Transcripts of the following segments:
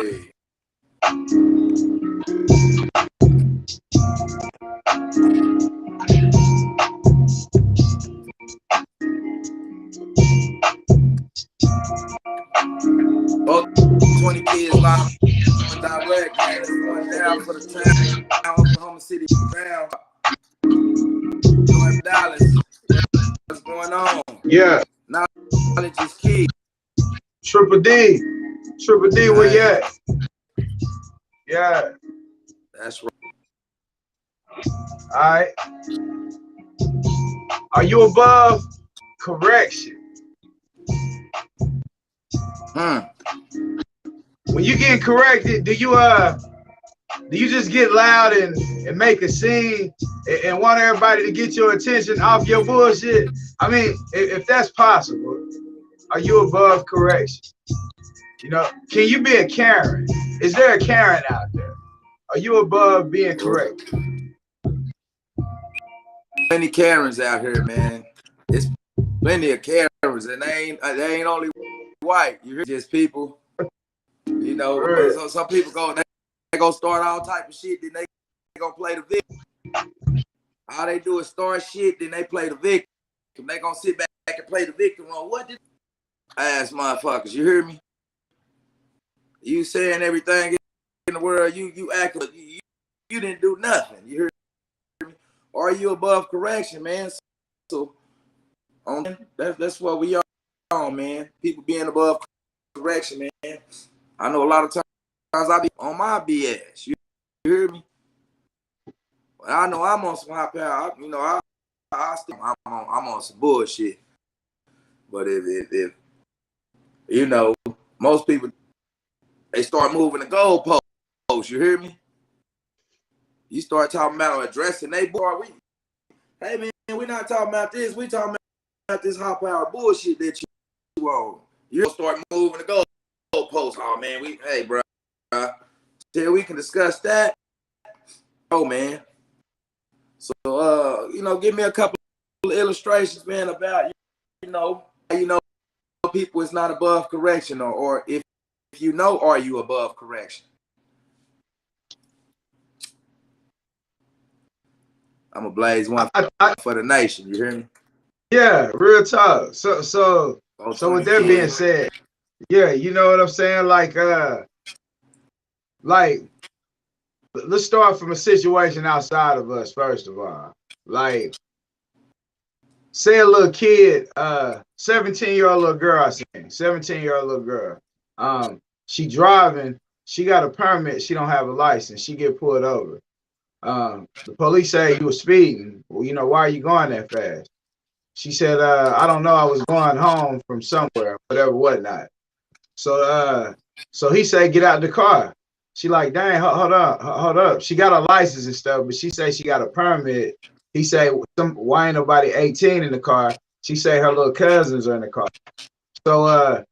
Both 20 kids live direct, man. It's going down for the town. Oklahoma City down. North Dallas. What's going on? Yeah. Knowledge is key. Triple D. Triple D, where you at? Yeah. That's right. All right. Are you above correction? When you get corrected, do you just get loud and make a scene and want everybody to get your attention off your bullshit? I mean, if that's possible, are you above correction? You know, can you be a Karen? Is there a Karen out there? Are you above being correct? Plenty Karens out here, man. It's plenty of Karens, and they ain't only white. You hear, just people. You know, so some people they gonna start all type of shit, then they gonna play the victim. All they do is start shit, then they play the victim. They gonna sit back and play the victim role. What did ass motherfuckers? You hear me? You saying everything in the world, you act like you didn't do nothing. You hear me? Are you above correction, man? So that's what we are on, man. People being above correction, man. I know a lot of times I be on my BS. You hear me? Well, I know I'm on some high power. You know, I'm on some bullshit. But if you know, most people, they start moving the goalposts. You hear me? You start talking about addressing they boy. Hey man, we're not talking about this. We talking about this high power bullshit that you on. You start moving the goalposts. Oh man, hey bro, till we can discuss that. Oh man. So you know, give me a couple of illustrations, man, about you know people is not above correction, or if you know, are you above correction? I'm a blaze one for the nation. You hear me? Yeah, real talk. So with that being said, yeah, you know what I'm saying? Like let's start from a situation outside of us, first of all. Like, say a little kid, 17-year-old little girl, 17-year-old little girl. She driving, she got a permit, she don't have a license, she get pulled over. The police say you were speeding. Well, you know, why are you going that fast? She said, I don't know, I was going home from somewhere, whatever, whatnot. So he said, get out the car. She like, dang, hold up. She got a license and stuff, but she say she got a permit. He say, why ain't nobody 18 in the car? She say her little cousins are in the car. So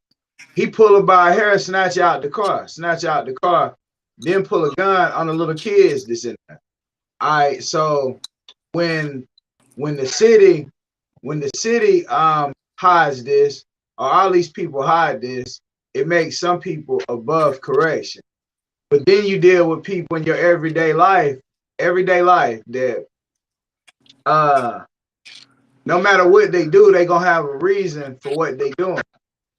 he pull her by her hair, snatch out the car, then pull a gun on the little kids that's in there. All right, so when the city hides this, or all these people hide this, it makes some people above correction. But then you deal with people in your everyday life that no matter what they do, they gonna have a reason for what they doing.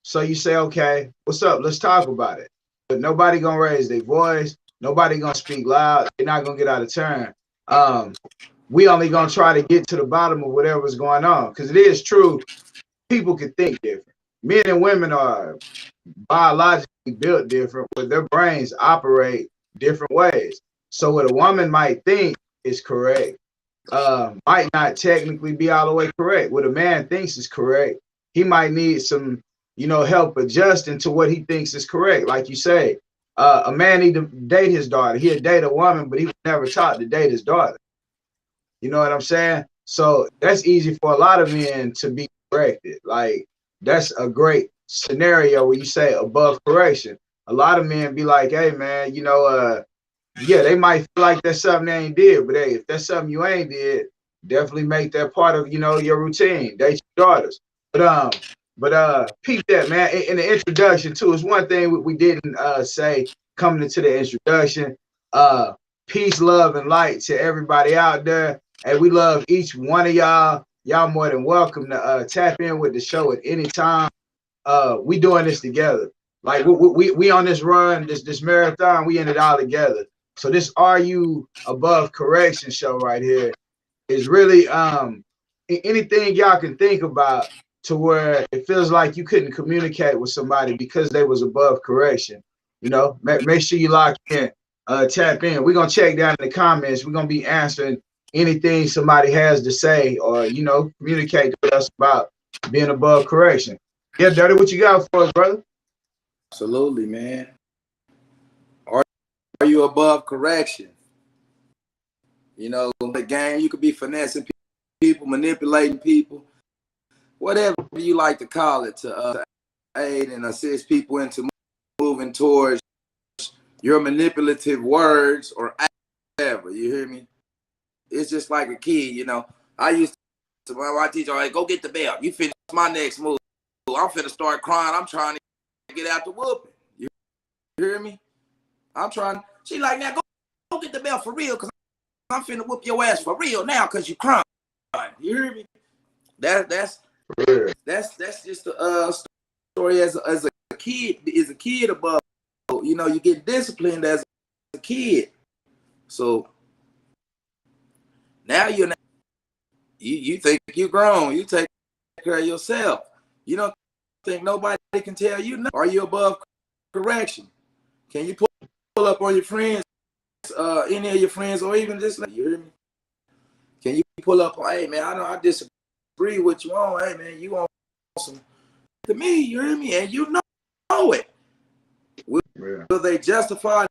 So you say, okay, what's up? Let's talk about it. But nobody gonna raise their voice. Nobody gonna speak loud. They're not gonna get out of turn. We only gonna try to get to the bottom of whatever's going on, because it is true. People can think different. Men and women are biologically built different, but their brains operate different ways. So what a woman might think is correct might not technically be all the way correct. What a man thinks is correct, he might need some, help adjusting to what he thinks is correct. Like you say, a man need to date his daughter. He'll date a woman, but he was never taught to date his daughter. You know what I'm saying? So that's easy for a lot of men to be corrected. Like, that's a great scenario where you say above correction. A lot of men be like, hey man, yeah, they might feel like that's something they ain't did, but hey, if that's something you ain't did, definitely make that part of, your routine. Date your daughters. But peep that, man. In the introduction too, it's one thing we didn't say, coming into the introduction. Peace, love, and light to everybody out there. And we love each one of y'all. Y'all more than welcome to tap in with the show at any time. We doing this together. Like we on this run, this marathon, we in it all together. So this Are You Above Correction show right here is really anything y'all can think about to where it feels like you couldn't communicate with somebody because they was above correction. You know, make sure you lock in, tap in. We're gonna check down in the comments. We're gonna be answering anything somebody has to say or, you know, communicate with us about being above correction. Yeah, Dirty, what you got for us, brother? Absolutely, man. Are you above correction? You know, the game, you could be finessing people, manipulating people, whatever you like to call it, to aid and assist people into moving towards your manipulative words or whatever. You hear me? It's just like a kid, you know. I used to, my teacher, hey, go get the belt. You finish my next move. I'm finna start crying. I'm trying to get out the whooping. You hear me? I'm trying. She like, now go get the belt for real, because I'm finna whoop your ass for real now because you crying. You hear me? That's just the story as a kid. Is a kid above, you know, you get disciplined as a kid. So now you think you're grown. You take care of yourself. You don't think nobody can tell you no. Are you above correction? Can you pull up on your friends, any of your friends, or even just like, you hear me? Can you pull up on, hey man, I disagree with you on, hey man, you on some to me, you hear me? And you know it. Will they justify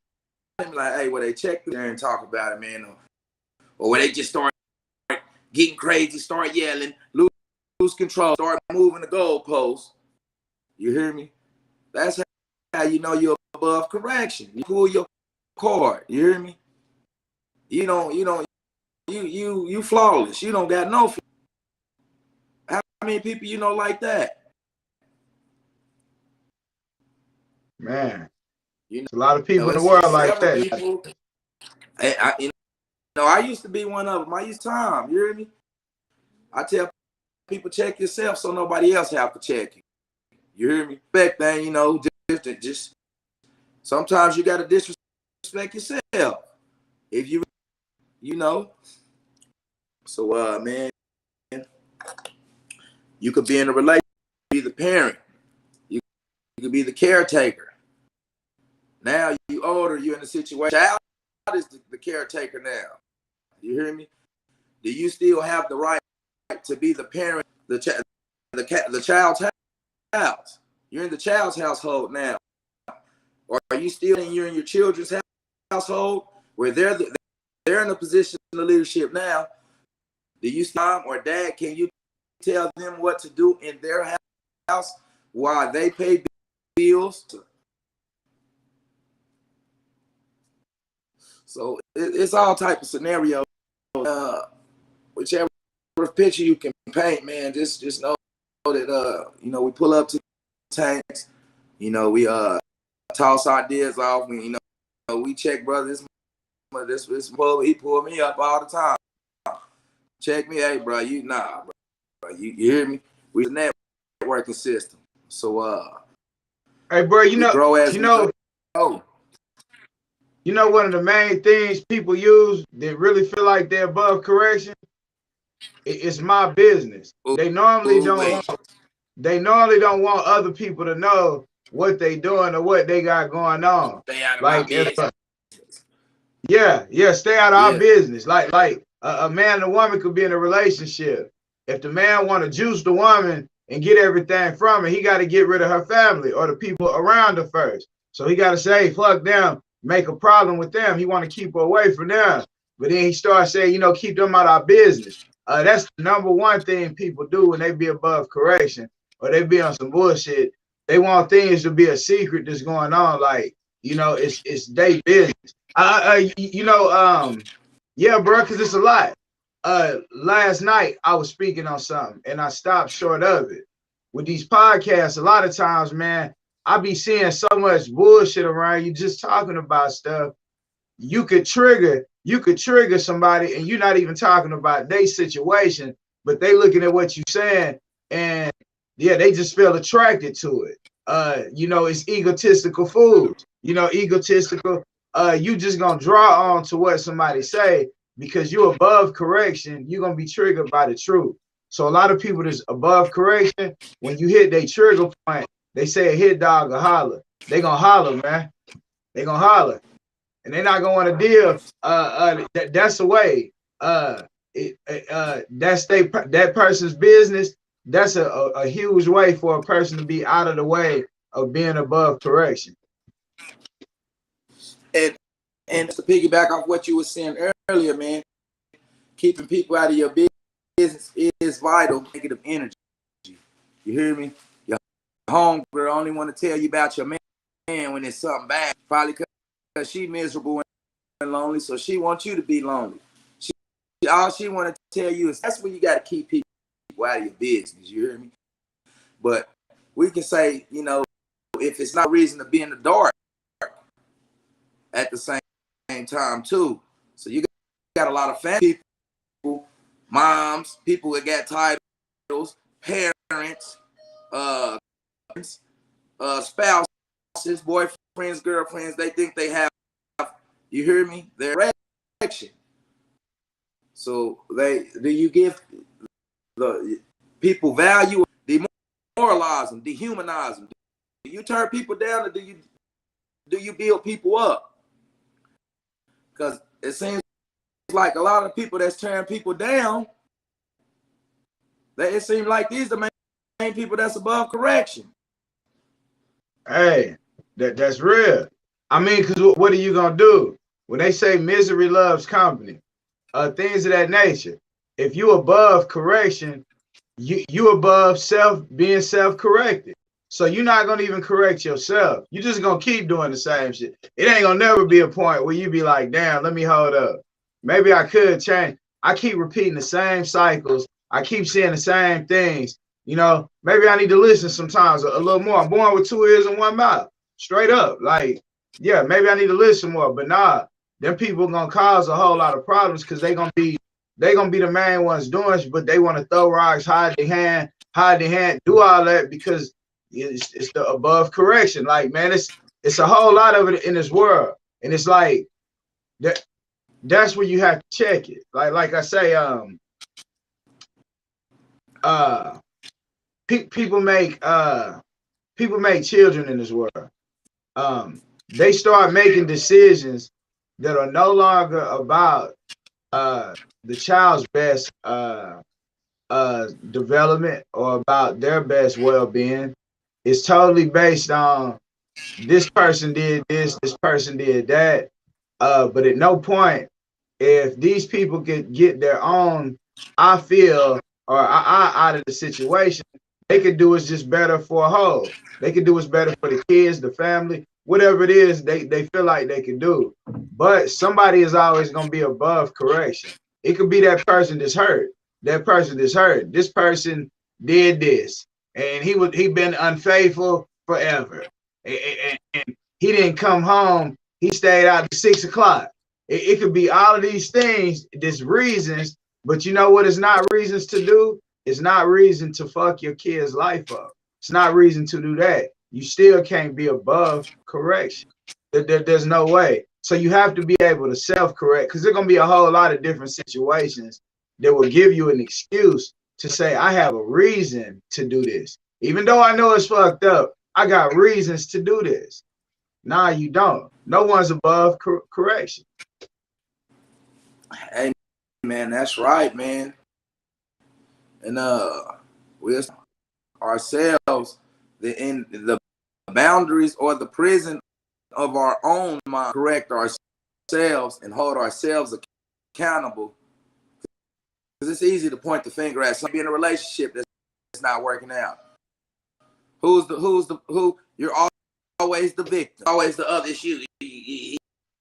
it? Like, hey, will they check there and talk about it, man? Or will they just start getting crazy, start yelling, lose control, start moving the goalposts? You hear me? That's how you know you're above correction. You pull your card. You hear me? You flawless. You don't got no. How many people you know like that? Man, you know, a lot of people in the world like that. People, I used to be one of them. I used time. You hear me? I tell people, check yourself so nobody else have to check you. You hear me? Respect thing, you know, just sometimes you gotta disrespect yourself. If you know. So man, you could be in a relationship, be the parent, you could be the caretaker. Now you older, you're in a situation. Child is the caretaker now. You hear me? Do you still have the right to be the parent, the child's house? You're in the child's household now, or are you still in your children's household where they're in a position of leadership now? Do you, mom or dad, can you tell them what to do in their house while they pay bills? So it's all type of scenario. Whichever picture you can paint, man, just know that you know, we pull up to tanks, you know, we toss ideas off, we, you know, we check brothers. He pulled me up all the time. Check me, hey bro, bro, you hear me? We the networking system. So hey bro, you know, one of the main things people use that really feel like they're above correction, it's my business. They normally don't want other people to know what they doing or what they got going on. Stay out of like my business. Stay out of our business. Like a man and a woman could be in a relationship. If the man want to juice the woman and get everything from her, he got to get rid of her family or the people around her first. So he got to say, fuck them, make a problem with them. He want to keep her away from them. But then he starts saying, you know, keep them out of our business. That's the number one thing people do when they be above correction or they be on some bullshit. They want things to be a secret that's going on. Like, you know, it's their business. Yeah, bro, because it's a lot. Last night I was speaking on something and I stopped short of it. With these podcasts, a lot of times, man, I be seeing so much bullshit around you just talking about stuff. You could trigger somebody and you're not even talking about their situation, but they looking at what you're saying and yeah, they just feel attracted to it. You know, it's egotistical fools, you know, egotistical. You just gonna draw on to what somebody say because you're above correction, you're gonna be triggered by the truth. So a lot of people that's above correction, when you hit their trigger point, they say a hit dog will holler. They gonna holler, man. They gonna holler. And they're not gonna want to deal. That's the way. That's that person's business. That's a huge way for a person to be out of the way of being above correction. And to piggyback off what you were saying earlier, man, keeping people out of your business is vital. Negative energy. You hear me? Your homegirl only want to tell you about your man when it's something bad. Probably because she miserable and lonely, so she wants you to be lonely. All she want to tell you is that's when you got to keep people out of your business. You hear me? But we can say, you know, if it's not a reason to be in the dark at the same time too. So you got a lot of family people, moms, people that got titles, parents, spouses, boyfriends, girlfriends. They think they have. You hear me? Their direction. So do you give the people value, demoralize them, dehumanize them? Do you turn people down or do you build people up? Because it seems like a lot of people that's tearing people down, it seems like these are the main people that's above correction. Hey, that's real. I mean, because what are you gonna do when they say misery loves company? Things of that nature. If you above correction, you above being self-corrected. So you're not gonna even correct yourself. You're just gonna keep doing the same shit. It ain't gonna never be a point where you be like, damn, let me hold up. Maybe I could change. I keep repeating the same cycles. I keep saying the same things. You know, maybe I need to listen sometimes a little more. I'm born with 2 ears and 1 mouth. Straight up. Like, yeah, maybe I need to listen more. But nah, them people gonna cause a whole lot of problems because they gonna be the main ones doing it, but they want to throw rocks, hide their hand, do all that because it's the above correction. Like, man, it's a whole lot of it in this world. And it's like that's where you have to check it. Like I say, people make children in this world. They start making decisions that are no longer about the child's best development or about their best well-being. It's totally based on this person did this person did that. But at no point, if these people could get their own, I feel, or I out of the situation, they could do is just better for a whole. They could do is better for the kids, the family, whatever it is they feel like they can do. But somebody is always going to be above correction. It could be that person that's hurt. That person that's hurt. This person did this, and he been unfaithful forever, and he didn't come home. He stayed out to 6 o'clock. It could be all of these things, there's reasons, but you know what it's not reasons to do? It's not reason to fuck your kid's life up. It's not reason to do that. You still can't be above correction. There's no way. So you have to be able to self-correct because there's going to be a whole lot of different situations that will give you an excuse to say, I have a reason to do this. Even though I know it's fucked up, I got reasons to do this. Nah, you don't. No one's above correction. Hey, man, that's right, man. And we ourselves in the boundaries or the prison of our own mind, correct ourselves and hold ourselves accountable. Because it's easy to point the finger at somebody in a relationship that's not working out. Who? You're always the victim, always the other shoe. He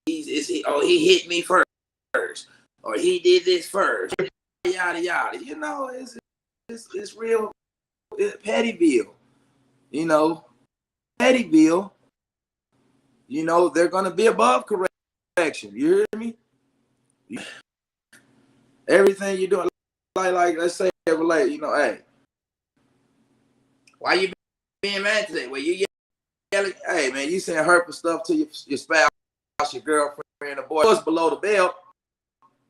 hit me first, or he did this first, yada yada. You know, it's real Pettyville. You know, Pettyville, you know, they're gonna be above correction. You hear me? Everything you're doing, like let's say relate, you know, hey, why you being mad today? Well, you yelling, hey man, you saying hurtful stuff to your spouse, your girlfriend, the boy. It's below the belt,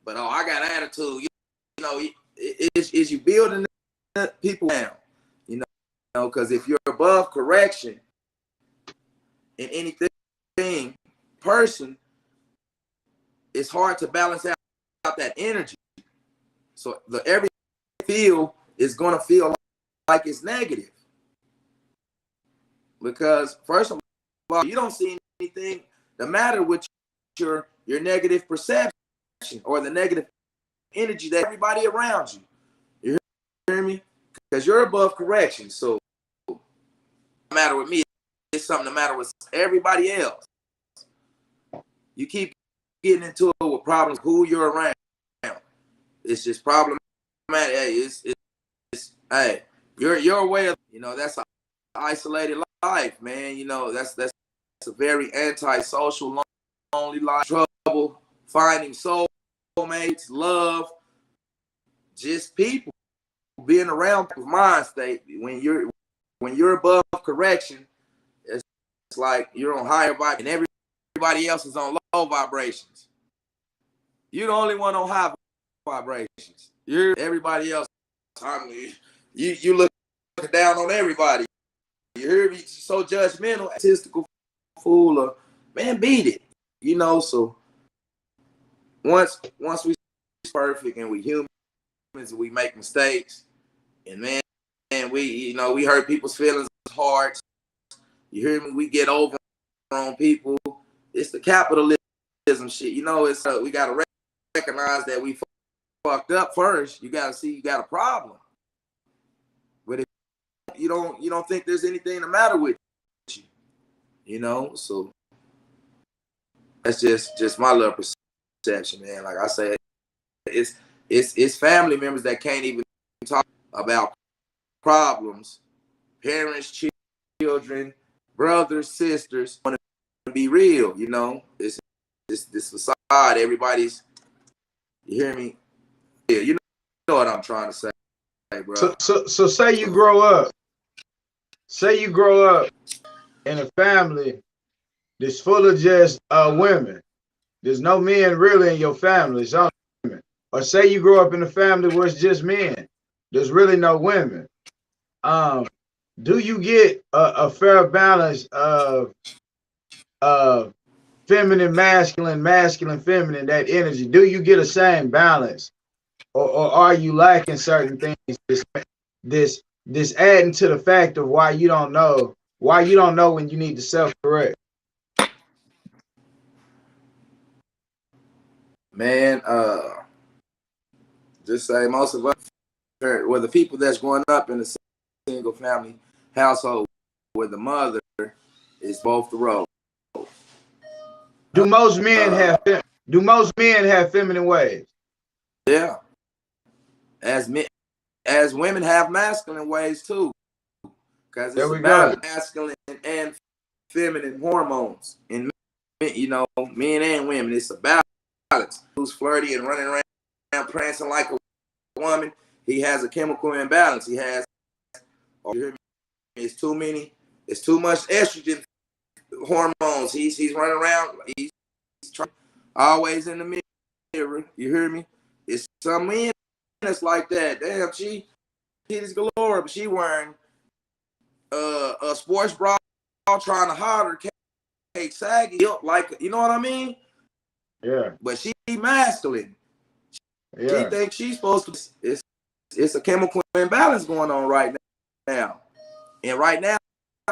but oh, I got attitude. You know, is you building people down? You know, because if you're above correction in anything, person, it's hard to balance out that energy. So every feel is gonna feel like it's negative. Because first of all, you don't see anything the matter with your negative perception or the negative energy that everybody around you. You hear me? Because you're above correction. So the matter with me, it's something the matter with everybody else. You keep getting into it with problems who you're around. It's just problematic. Hey, it's hey, your way of, you know, that's an isolated life, man. You know, that's a very anti-social, lonely life. Trouble finding soulmates, love, just people being around mind state. When you're above correction, it's like you're on higher vibration, and everybody else is on low vibrations. You're the only one on high vibrations. Everybody else. You look down on everybody. You hear me? So judgmental, statistical fool. Man, beat it. You know. So once we perfect and we humans, we make mistakes, and man, we hurt people's feelings hard. You hear me? We get over on people. It's the capitalism shit. You know, it's we gotta recognize that we fucked up first. You gotta see you got a problem. But if you don't think there's anything the matter with you, you know, so that's just my little perception, man. Like I said, it's family members that can't even talk about problems. Parents, children, brothers, sisters want to be real, you know. It's this facade. Everybody's, you hear me? Yeah, you know what I'm trying to say, bro. So say you grow up. Say you grow up in a family that's full of just women. There's no men really in your family. It's only women. Or say you grow up in a family where it's just men. There's really no women. Do you get a fair balance of feminine, masculine, masculine, feminine, that energy? Do you get a same balance? Or are you lacking certain things? This adding to the fact of why you don't know when you need to self-correct. Man, just say most of us, well, the people that's growing up in a single family household where the mother is both the role. Do most men have feminine ways? Yeah. As women have masculine ways too. Because it's about masculine and feminine hormones in men, you know, men and women. It's about balance. Who's flirty and running around prancing like a woman, he has a chemical imbalance. He has, you hear me? It's too much estrogen hormones. He's running around. He's always in the mirror. You hear me? It's some men that's like that. Damn, she titties galore, but she wearing a sports bra, trying to hide her cake saggy, like, you know what I mean? Yeah. But she masculine. Yeah. She thinks she's supposed to. It's a chemical imbalance going on right now. And right now,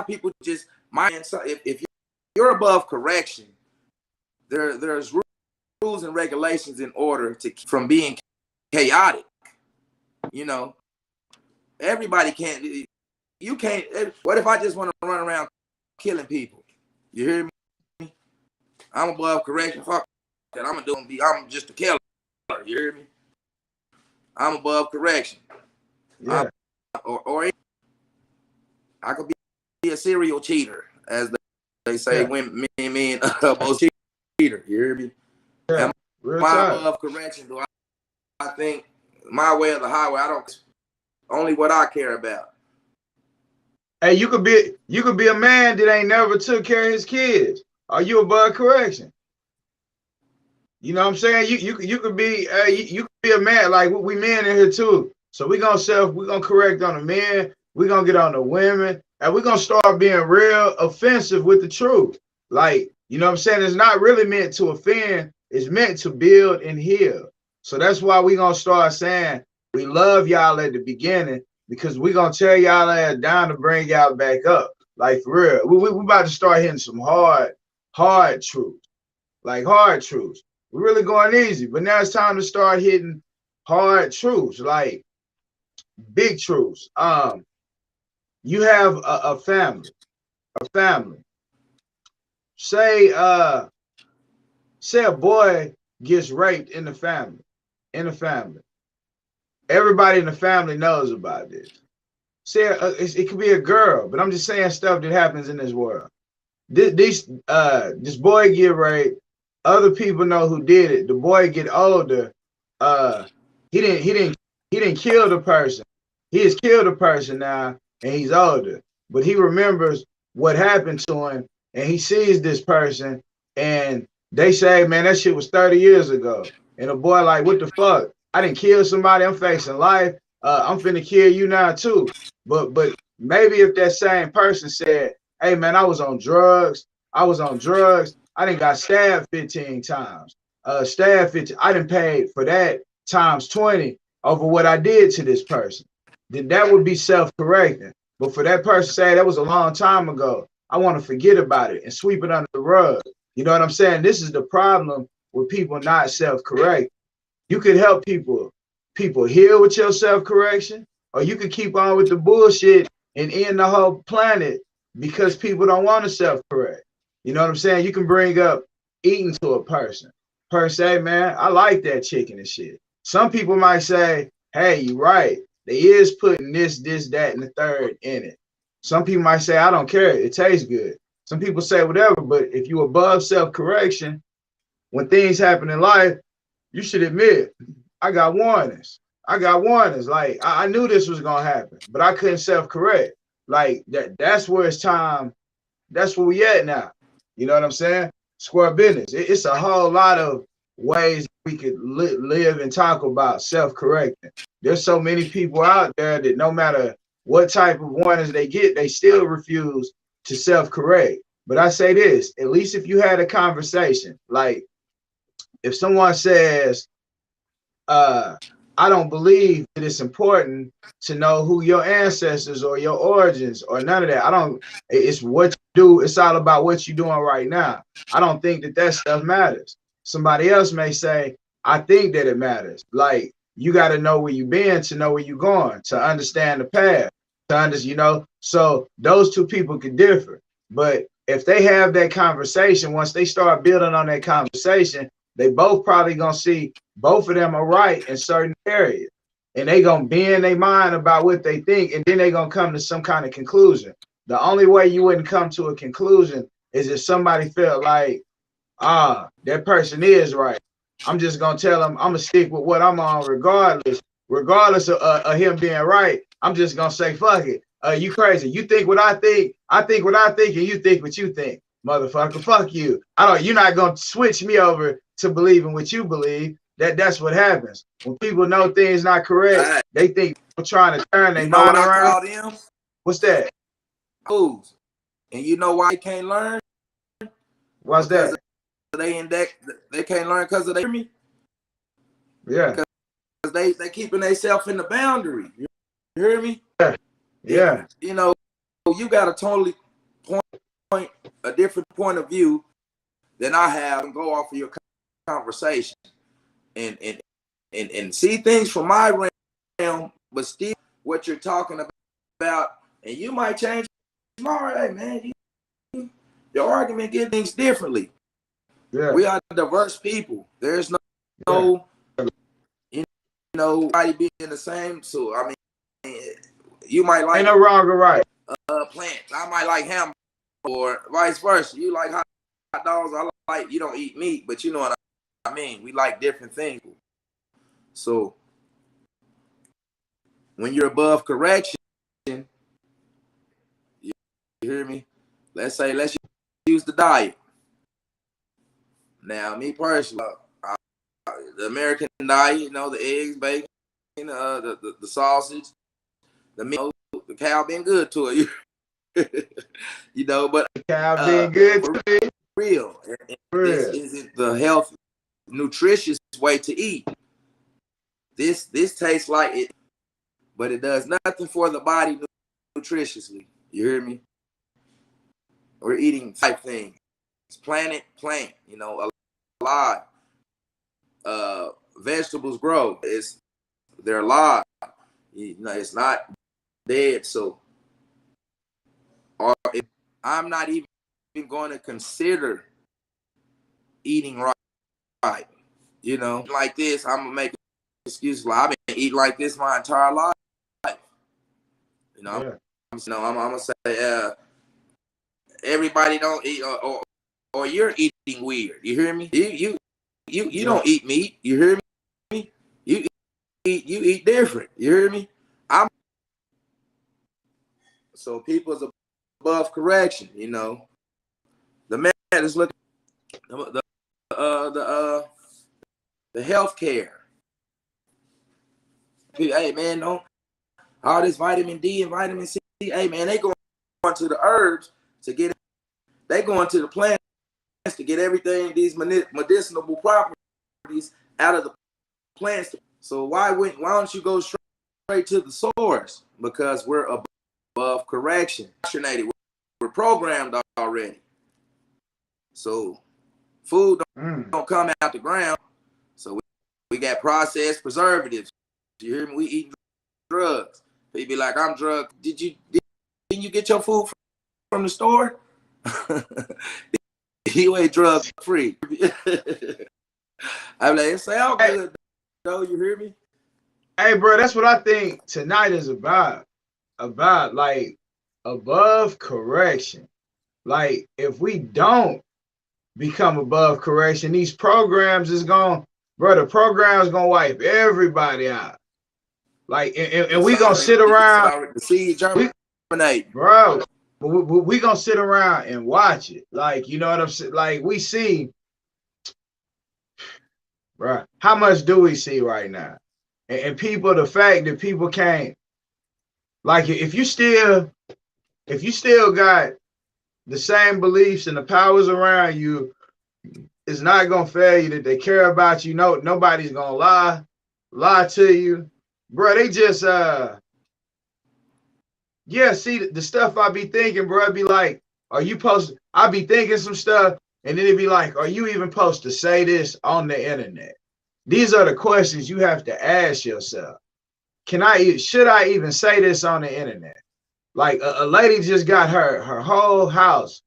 people just if you're above correction, there's rules and regulations in order to keep from being chaotic. You know, everybody can't. You can't. What if I just want to run around killing people? You hear me? I'm above correction. Fuck that. I'm just a killer. You hear me? I'm above correction. Yeah. Or I could be a serial cheater. as they say, when men both cheater. You hear me? Yeah. Am I above correction? Do I think my way or the highway? I don't. Only what I care about. Hey, you could be a man that ain't never took care of his kids. Are you above correction? You know what I'm saying? You could be you could be a man, like we men in here too. So we're gonna correct on the men, we're gonna get on the women, and we're gonna start being real offensive with the truth. Like, you know what I'm saying? It's not really meant to offend, it's meant to build and heal. So that's why we're gonna start saying we love y'all at the beginning, because we're gonna tear y'all ass down to bring y'all back up. Like, for real. We about to start hitting some hard truths. Like hard truths. We're really going easy, but now it's time to start hitting hard truths, like big truths. You have a family. Say a boy gets raped in the family. Everybody in the family knows about this. Say it could be a girl, but I'm just saying stuff that happens in this world. This boy get raped. Other people know who did it. The boy get older. He didn't kill the person. He has killed a person now, and he's older. But he remembers what happened to him, and he sees this person, and they say, "Man, that shit was 30 years ago." And the boy like, "What the fuck? I didn't kill somebody. I'm facing life. I'm finna kill you now too." But maybe if that same person said, "Hey man, I was on drugs. I done got stabbed 15 times. Stabbed 15. I done paid for that times 20 over what I did to this person." Then that would be self-correcting. But for that person to say that was a long time ago, I want to forget about it and sweep it under the rug. You know what I'm saying? This is the problem with people not self-correct. You could help people heal with your self-correction, or you could keep on with the bullshit and end the whole planet because people don't want to self-correct. You know what I'm saying? You can bring up eating to a person. Say, "Man, I like that chicken and shit." Some people might say, "Hey, you're right. They is putting this, that, and the third in it." Some people might say, "I don't care. It tastes good." Some people say whatever, but if you above self-correction, when things happen in life, you should admit, I got warnings. Like, I knew this was gonna happen, but I couldn't self-correct. Like that's where it's time. That's where we at now. You know what I'm saying? Square business. It's a whole lot of ways we could live and talk about self-correcting. There's so many people out there that no matter what type of warnings they get, they still refuse to self-correct. But I say this, at least if you had a conversation, like if someone says, I don't believe that it's important to know who your ancestors or your origins or none of that. It's what you do. It's all about what you're doing right now. I don't think that stuff matters. Somebody else may say, I think that it matters. Like, you got to know where you've been to know where you're going, to understand the path, so those two people could differ. But if they have that conversation, once they start building on that conversation, they both probably gonna see both of them are right in certain areas, and they gonna be in their mind about what they think, and then they gonna come to some kind of conclusion. The only way you wouldn't come to a conclusion is if somebody felt like, that person is right. I'm just gonna tell them I'm gonna stick with what I'm on, regardless of him being right. I'm just gonna say fuck it. You crazy? You think what I think what I think, and you think what you think, motherfucker. Fuck you. You're not gonna switch me over to believing what you believe. That's what happens when people know things not correct. They think people trying to turn their mind around. I call them? What's that? Fools. And you know why they can't learn? What's because that? They can't learn because of me. Yeah. Because they keeping themselves in the boundary. You hear me? Yeah. And, you got a totally a different point of view than I have, and go off of your conversation and see things from my realm, but still what you're talking about, and you might change tomorrow. Hey man, your argument get things differently. Yeah. We are diverse people. There's no nobody being the same. So I mean, you might like ain't no wrong or right plants. I might like hamburgers. or vice versa. You like hot dogs, I like, you don't eat meat, but you know what I mean. We like different things. So when you're above correction, you hear me? Let's use the diet. Now, me personally, the American diet, you know, the eggs, bacon, the sausage, the meat, the cow been good to it. You know, but the cow been good to me. Real. This isn't the healthy, nutritious way to eat. This tastes like it, but it does nothing for the body nutritiously. You hear me? We're eating type things. It's plant, you know, alive. Vegetables grow. They're alive. You know, it's not dead. So I'm not even going to consider eating right. You know, like this, I'm gonna make excuses. Like, I've been eating like this my entire life. You know, I'm gonna say, everybody don't eat, or you're eating weird. You hear me? You don't eat meat. You hear me? You eat different. You hear me? So people's above correction. You know, the man is looking the healthcare. Hey man, don't all this vitamin D and vitamin C. Hey man, they going to the herbs to get it. They going to the plants to get everything, these medicinal properties out of the plants. So why don't you go straight to the source? Because we're above correction. We're programmed already. So food don't come out the ground. So we got processed preservatives. You hear me? We eat drugs. They be like, I'm drugged. Didn't you get your food from the store? You ain't drug free. I'm like, it's all good though. You hear me? Hey, bro, that's what I think tonight is about. About like above correction. Like if we don't become above correction, these programs is gonna, bro, the program's gonna wipe everybody out. Like, and we gonna sit around. The seed germinate, bro. We gonna sit around and watch it. Like, you know what I'm saying? Like, we see, bro. How much do we see right now? And people, the fact that people can't, like, if you still got the same beliefs and the powers around you, it's not gonna fail you that they care about you. No, nobody's gonna lie to you. Bro, they just yeah, see the stuff I be thinking, bro, I'd be like, are you supposed to, I be thinking some stuff, and then it'd be like, are you even supposed to say this on the internet? These are the questions you have to ask yourself. Should I even say this on the internet? Like a lady just got her whole house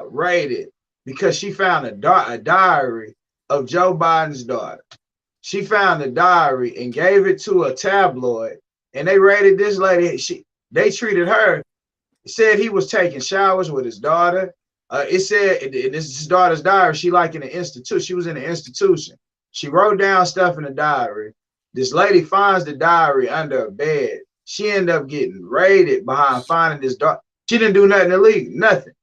raided because she found a diary of Joe Biden's daughter. She found the diary and gave it to a tabloid, and they raided this lady. They treated her. It said he was taking showers with his daughter. It said this is his daughter's diary. She like in an institution. She was in an institution. She wrote down stuff in the diary. This lady finds the diary under a bed. She ended up getting raided behind finding this daughter. She didn't do nothing illegal, nothing.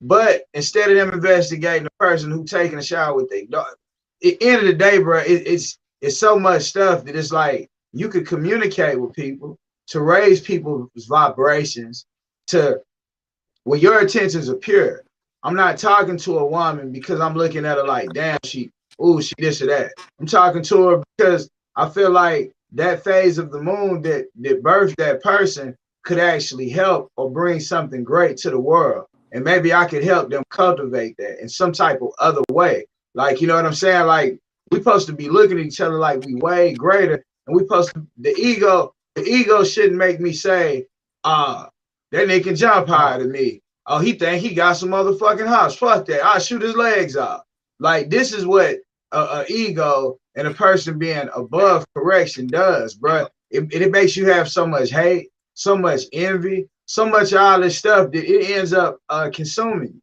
But instead of them investigating the person who taking a shower with their daughter, at the end of the day, bro, it's so much stuff that it's like you could communicate with people to raise people's vibrations to where your intentions are pure. I'm not talking to a woman because I'm looking at her like, damn, she this or that. I'm talking to her because I feel like that phase of the moon that birthed that person could actually help or bring something great to the world. And maybe I could help them cultivate that in some type of other way. Like, you know what I'm saying? Like, we're supposed to be looking at each other like we way greater. And we supposed to, the ego shouldn't make me say, that nigga can jump higher than me. Oh, he think he got some motherfucking house. Fuck that. I'll shoot his legs off. Like, this is what a ego and a person being above correction does, bro. It makes you have so much hate, so much envy, so much of all this stuff that it ends up consuming you.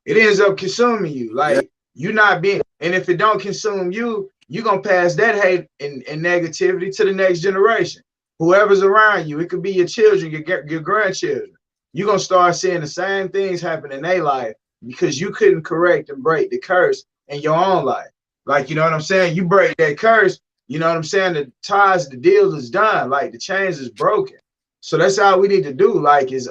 It ends up consuming you. Like you not being, and if it don't consume you, you're gonna pass that hate and negativity to the next generation. Whoever's around you, it could be your children, your grandchildren. You're gonna start seeing the same things happen in their life because you couldn't correct and break the curse in your own life. Like, you know what I'm saying? You break that curse, you know what I'm saying? The ties, the deal is done. Like the chains is broken. So that's all we need to do. Like is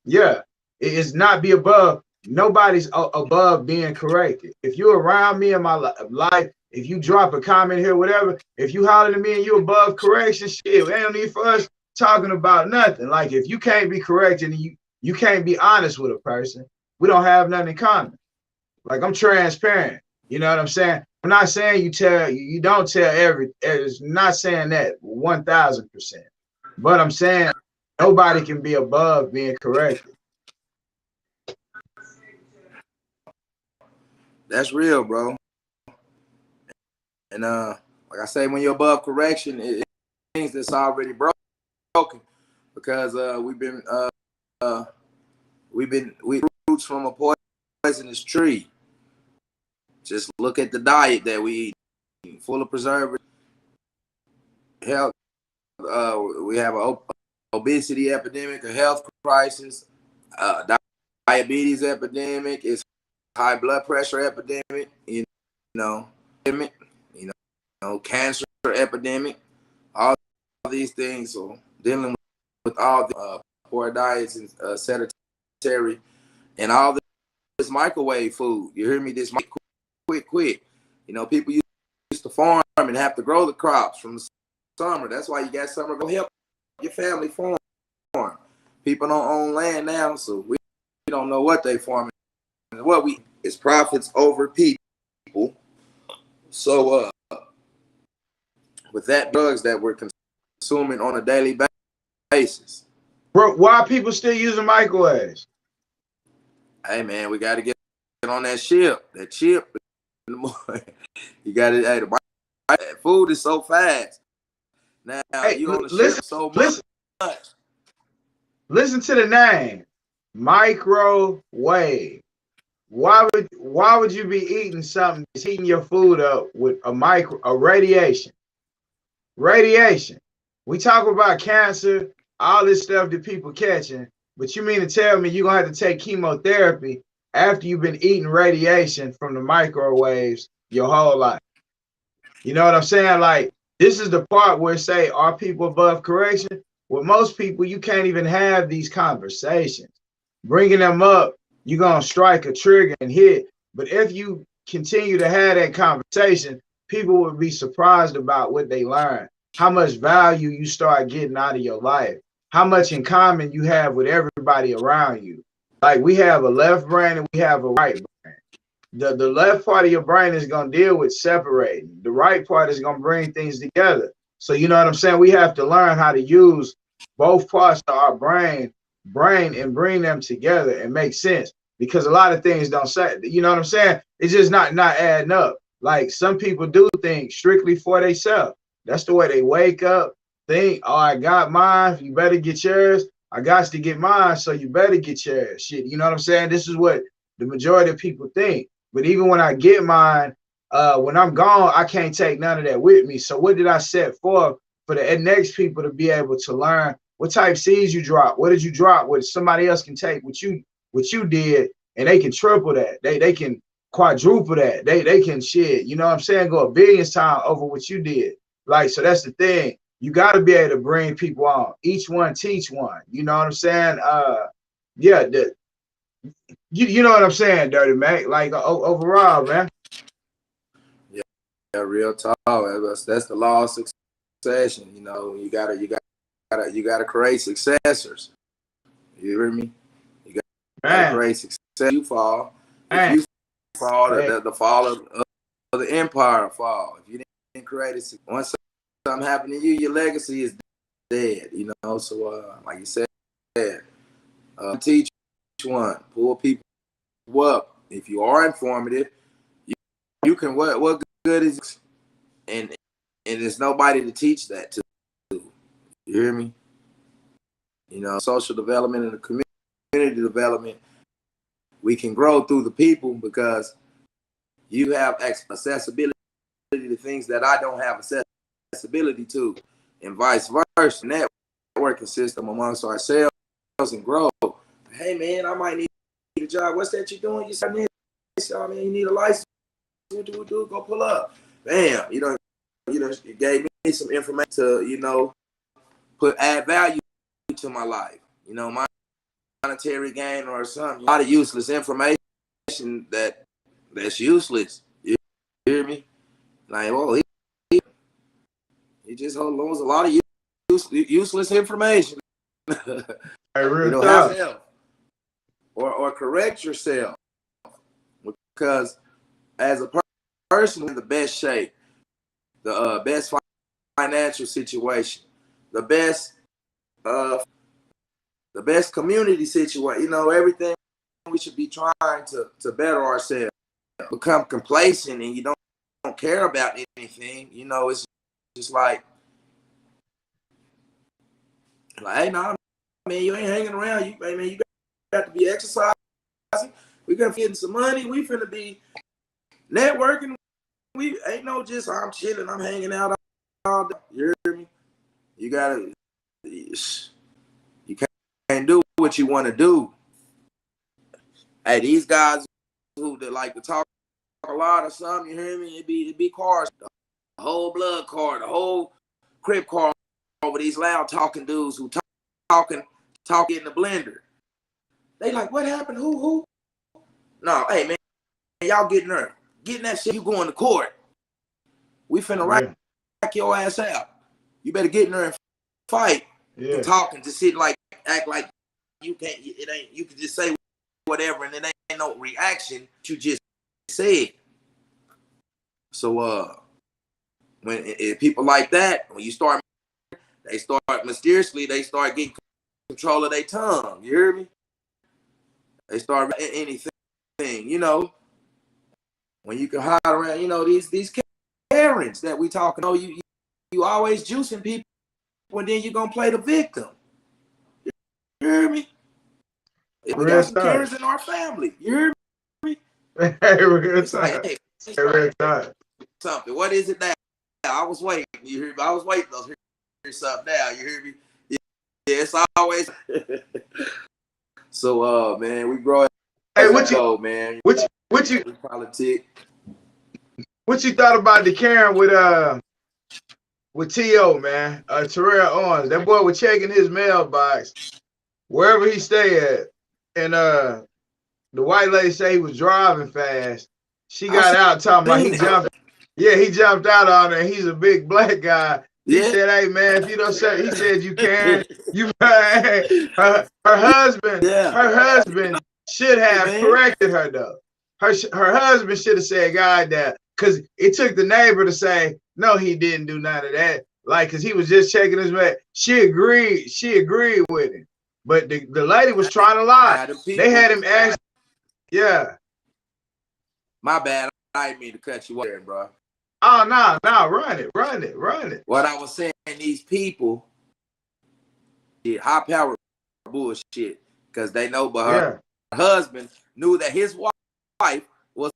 yeah, it is not be above. Nobody's above being corrected. If you're around me in my life, if you drop a comment here, whatever, if you holler at me and you above correction, shit, we ain't need for us talking about nothing. Like if you can't be corrected and you can't be honest with a person, we don't have nothing in common. Like I'm transparent. You know what I'm saying? I'm not saying you don't tell every. It's not saying that 1000%. But I'm saying nobody can be above being corrected. That's real, bro. And like I say, when you're above correction, it means that's already broken because we roots from a poisonous tree. Just look at the diet that we eat, full of preservatives. Health, we have an obesity epidemic, a health crisis, diabetes epidemic, it's high blood pressure epidemic, you know, cancer epidemic, all these things. So dealing with all the poor diets and sedentary and all this microwave food. You hear me? This quick. You know, people used to farm and have to grow the crops from the summer. That's why you got summer. Go help your family farm. People don't own land now, so we don't know what they farming. What it's profits over people. So with that drugs that we're consuming on a daily basis. Bro, why are people still using microwaves? Hey man, we got to get on that chip. That chip in the morning. You got to. Hey, the food is so fast. Now you on the ship so much. Listen to the name, microwave. Why would you be eating something that's heating your food up with a radiation? Radiation. We talk about cancer, all this stuff that people catching, but you mean to tell me you're gonna have to take chemotherapy after you've been eating radiation from the microwaves your whole life? You know what I'm saying? Like, this is the part where say, are people above correction? With most people, you can't even have these conversations. Bringing them up, you're going to strike a trigger and hit. But if you continue to have that conversation, people will be surprised about what they learn, how much value you start getting out of your life, how much in common you have with everybody around you. Like we have a left brain and we have a right brain. The left part of your brain is going to deal with separating. The right part is going to bring things together. So you know what I'm saying? We have to learn how to use both parts of our brain and bring them together and make sense, because a lot of things don't say, you know what I'm saying? It's just not adding up. Like some people do things strictly for themselves. That's the way they wake up, think, oh, I got mine, you better get yours. I got to get mine, so you better get yours. Shit, you know what I'm saying? This is what the majority of people think. But even when I get mine, when I'm gone, I can't take none of that with me. So what did I set for the next people to be able to learn what type of seeds you drop? What did you drop? What somebody else can take what you did, and they can triple that. They can quadruple that. They can shit. You know what I'm saying? Go a billion times over what you did. Like, so that's the thing. You got to be able to bring people on. Each one teach one. You know what I'm saying? Yeah. You know what I'm saying, Dirty Mac? Like overall, man. Yeah, real talk. That's the law of succession. You know, you gotta create successors. You hear me? You gotta create success. You fall. If you fall, the fall of the empire fall. If you didn't create it, once something happened to you, your legacy is dead. You know, so like you said, teach one, pull people up. If you are informative, you can what good is it? And there's nobody to teach that to. You hear me? You know, social development and the community development, we can grow through the people because you have accessibility to things that I don't have accessibility to, and vice versa. Networking system amongst ourselves and grow. Hey man, I might need a job. What's that you're doing? You said, man, you need a license. Do go pull up. Bam, you gave me some information to, add value to my life. You know, my monetary gain or something. A lot of useless information that's useless. You hear me? Like, oh, he just holds a lot of useless information. Yourself or correct yourself, because as a person in the best shape, the best financial situation, the best community situation, everything, we should be trying to better ourselves. Become complacent and you don't care about anything, it's just like, hey, nah, man, you ain't hanging around. You got to be exercising. We got to getting some money. We finna be networking. We ain't no just I'm chilling, I'm hanging out all day. You hear me? You can't do what you want to do. Hey, these guys who that like to talk a lot or something, you hear me? It be cars, the whole blood car, the whole crib car over these loud talking dudes who talking in the blender. They like, what happened? Who? No, hey man, y'all getting that shit. You going to court? We finna rack your ass out. You better get in there and fight. Yeah. And talk and just sit like act like you can't. It ain't. You can just say whatever and it ain't no reaction. You just said. So when people like that, when you start, they start mysteriously. They start getting control of their tongue. You hear me? They start anything. When you can hide around, these Karens that we talking. You always juicing people, and then you gonna play the victim. You hear me? We got some Karens in our family. You hear me? It's like, hey, something. What is it now? I was waiting. You hear me? I was waiting to hear something now. You hear me? Yeah, it's always. So, man, we grow. Hey, what you, man? What you politics? What you thought about the Karen with T.O., man? Terrell Owens. That boy was checking his mailbox wherever he stay at, and the white lady say he was driving fast. She got out talking about he jumped. Yeah, he jumped out on her. He's a big black guy. He said, "Hey man, if you don't say," he said, "You can." Her husband. Yeah. Her husband should have corrected her though. Her husband should have said, "God, that," because it took the neighbor to say, "No, he didn't do none of that." Like, because he was just checking his mail. She agreed with him, but the lady was trying to lie. They had him ask. Yeah. My bad. I didn't mean to cut you off there, bro. Oh, no, run it. What I was saying, these people, high power bullshit, because they know, but her husband knew that his wife was,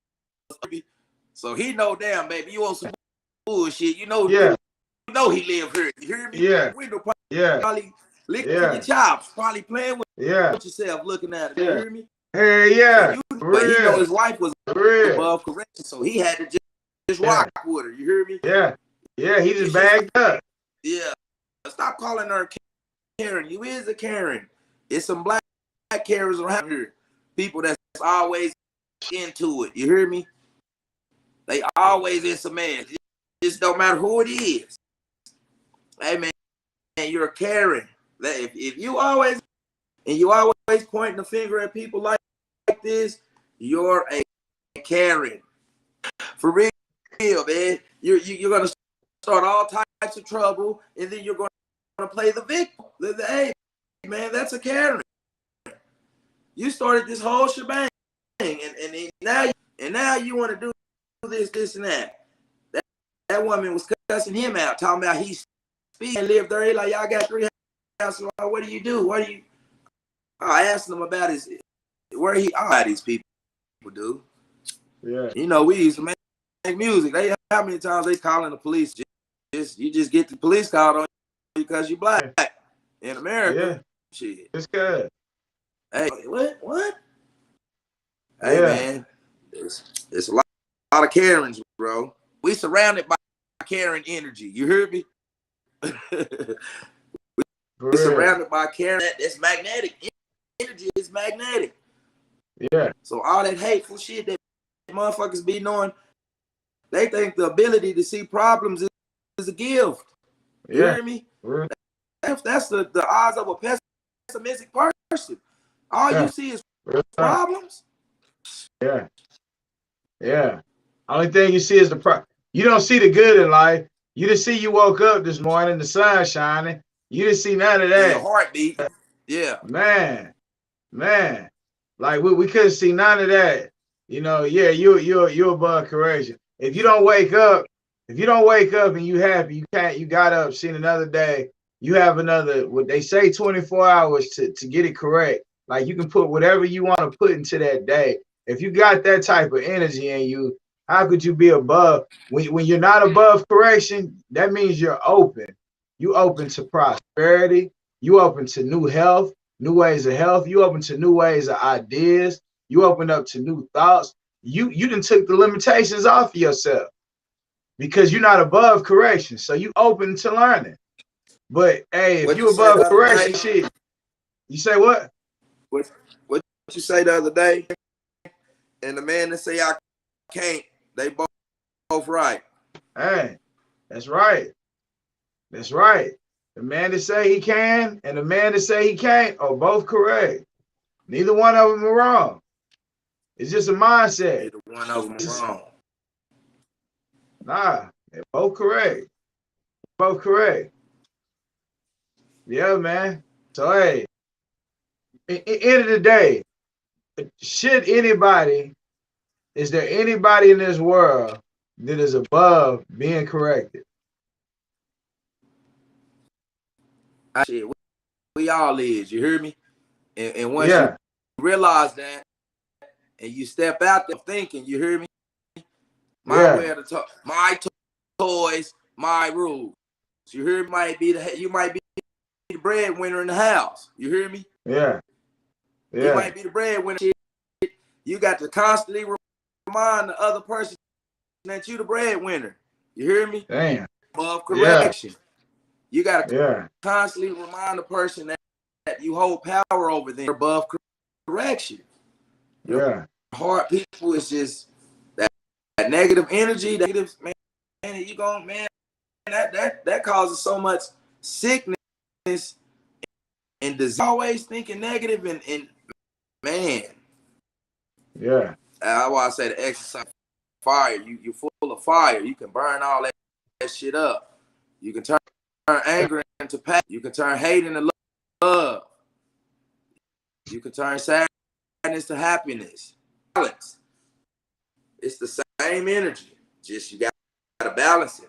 so he know, damn, baby, you want some bullshit, you know he live here. You hear me? Yeah. Window probably licking your chops, probably playing with yourself, looking at it. You hear me? Hey, yeah. So but he know his wife was above correction, so he had to just rock with her. You hear me? Yeah, he just bagged up. Yeah. Stop calling her Karen. You is a Karen. It's some black Karens around here. People that's always into it. You hear me? They always in some mess. It just don't matter who it is. Hey man, you're a Karen. If you always pointing the finger at people like this, you're a Karen. For real, man. You're gonna start all types of trouble, and then you're gonna play the victim. Hey, man, that's a Karen. You started this whole shebang, and now you want to do this, and that. That woman was cussing him out, talking about he's speeding, lived there. He like, y'all got 3 asked him, what do you do? I asked him about where he all these people do. Yeah. You know, we used to make music. How many times they calling the police? You just get the police called on you because you black. In America, shit. It's good. Hey, what? Hey, man, it's a lot of Karens, bro. We surrounded by Karen energy. You hear me? we surrounded by Karen. That's magnetic. Energy is magnetic. Yeah. So all that hateful shit that motherfuckers be knowing, they think the ability to see problems is a gift. You hear me? That's the odds of a pessimistic person. All you see is problems. Yeah. Yeah. Only thing you see is the problem. You don't see the good in life. You didn't see you woke up this morning, the sun shining. You didn't see none of that. Your heartbeat. Yeah. Man. Like we couldn't see none of that. You know, yeah, you're above correction. If you don't wake up and you happy, you got up, seen another day, you have another, what they say, 24 hours to get it correct. Like you can put whatever you want to put into that day. If you got that type of energy in you, how could you be above? When you're not above correction, that means you're open. You open to prosperity. You open to new health, new ways of health. You open to new ways of ideas. You open up to new thoughts. You done took the limitations off of yourself because you're not above correction. So you open to learning. But hey, if you above correction, shit, you say what? What you say the other day? And the man that say I can't, they both right. Hey, that's right. That's right. The man that say he can and the man that say he can't are both correct. Neither one of them are wrong. It's just a mindset. Neither one of them are wrong. Nah, they're both correct. Both correct. Yeah, man. So hey, at the end of the day, is there anybody in this world that is above being corrected? Shit, we all is, you hear me? And once you realize that and you step out there thinking, you hear me? My way to talk, my toys, my rules. You hear me? You might be the breadwinner in the house. You hear me? Yeah. You might be the breadwinner. You got to constantly remind the other person that you the breadwinner. You hear me? Damn. Above correction. Yeah. You got to constantly remind the person that you hold power over them above correction. Yeah. Hard people is just that negative energy, negative, man, you going, man, that causes so much sickness and disease. Always thinking negative and man. Yeah. That's why I say the exercise fire. You're full of fire. You can burn all that shit up. You can turn anger into passion. You can turn hate into love. You can turn sadness to happiness. Balance. It's the same energy. Just you got to balance it.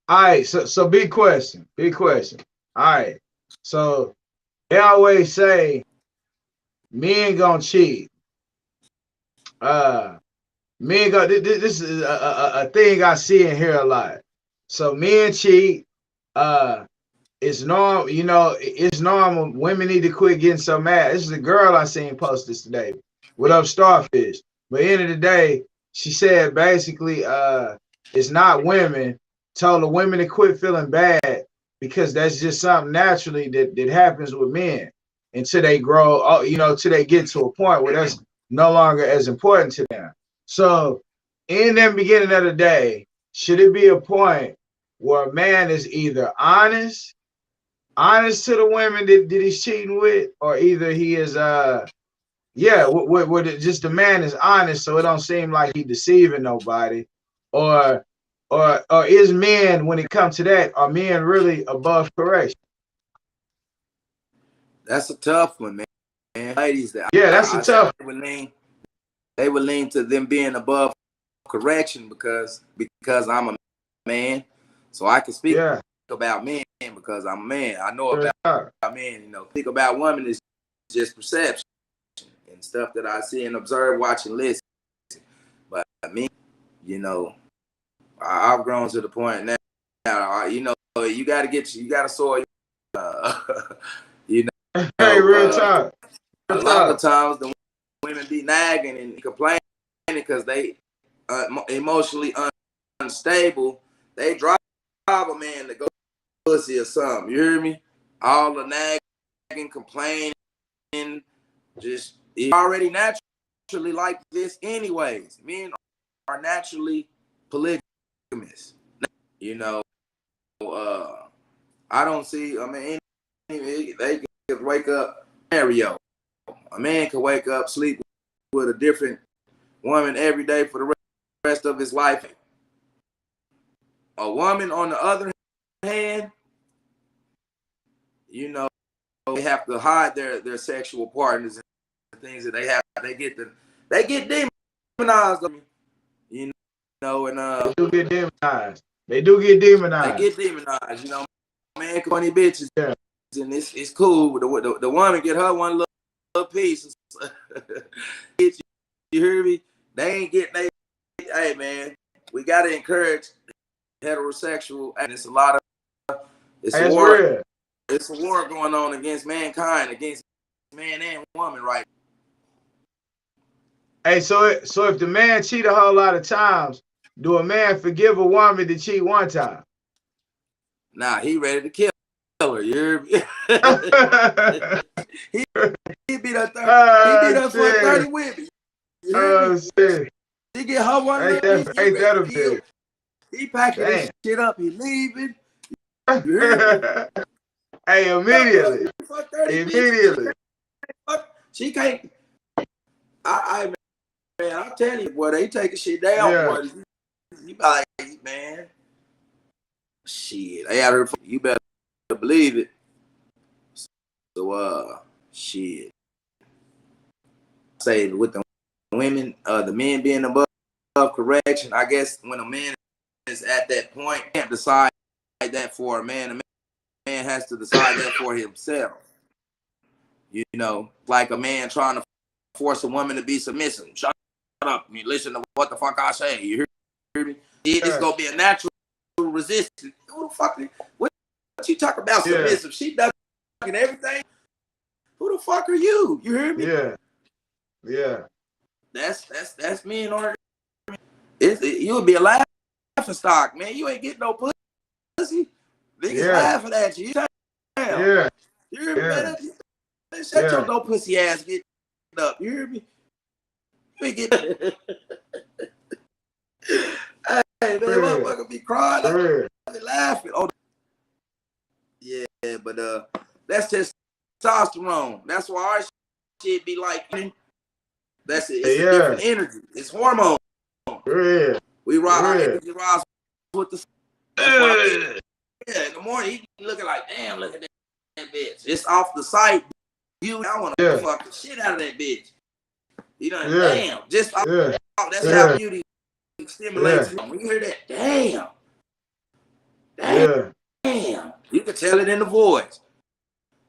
All right. So big question. All right. So they always say men gonna cheat. This is a thing I see and hear a lot. So men cheat. It's normal, you know, it's normal. Women need to quit getting so mad. This is a girl I seen post this today. What up, Starfish? But at the end of the day, she said basically it's not women. Told the women to quit feeling bad because that's just something naturally that happens with men until they grow, you know, till they get to a point where that's no longer as important to them. So in the beginning of the day, should it be a point where a man is either honest to the women that he's cheating with, or either he is just the man is honest, so it don't seem like he deceiving nobody, or is men, when it comes to that, are men really above correction? That's a tough one, man. Ladies, that's a tough. They would lean to them being above correction because I'm a man, so I can speak about men because I'm a man. I know about men. You know, think about women is just perception and stuff that I see and observe, watch, and listen. But me, you know, I've grown to the point now. You know, you got to soil. You know, hey, real talk. A lot of times the women be nagging and complaining because they emotionally unstable. They drive a man to go pussy or something. You hear me? All the nagging, complaining, just it's already naturally like this anyways. Men are naturally polygamous. You know, I don't see, I mean, they could wake up scenario. A man could wake up, sleep with a different woman every day for the rest of his life. A woman, on the other hand, you know, they have to hide their sexual partners and things that they have. They get demonized. You know, and they do get demonized. They do get demonized. They get demonized. You know, man, funny bitches. Yeah. And it's cool. The woman get her one little piece. You hear me? They ain't getting. Hey man, we gotta encourage heterosexual. And it's a lot of. It's a war. Real. It's a war going on against mankind, against man and woman, right? Hey, so if the man cheat a whole lot of times, do a man forgive a woman to cheat one time? Nah, he ready to kill her. You hear me? he beat up 30. He beat up for 30 women. Oh shit! He get her one. Ain't that a bitch? He packing his shit up. He leaving. You hear me? Hey, immediately. Immediately. She can't. I man, I'm telling you, boy, they taking shit down, boy. You be like, man, shit. They out here. You better believe it. So, shit. Say with the women, the men being above correction. I guess when a man is at that point, can't decide that for a man. A man has to decide that for himself. You know, like a man trying to force a woman to be submissive. Shut up. You listen to what the fuck I say. You hear me? It's gonna be a natural resistance. Who the fuck? What you talk about submissive? She does everything. Who the fuck are you? You hear me? Yeah. Yeah. That's me in order. You would be a laughing stock, man. You ain't getting no pussy. Niggas laughing at you. Yeah. You hear me, man? Shut your no pussy ass get up. You hear me? You ain't getting. Hey man, motherfucker be crying. I be laughing. Oh, yeah, but that's just testosterone. That's why our shit be like. That's it. It's a different energy. It's hormone. Yeah. We ride our energy rise with the. In the morning, he looking like, damn, look at that bitch. It's off the site. I want to fuck the shit out of that bitch. You know, damn. Just off, that's how beauty stimulates. When you hear that, damn. Damn. You can tell it in the voice.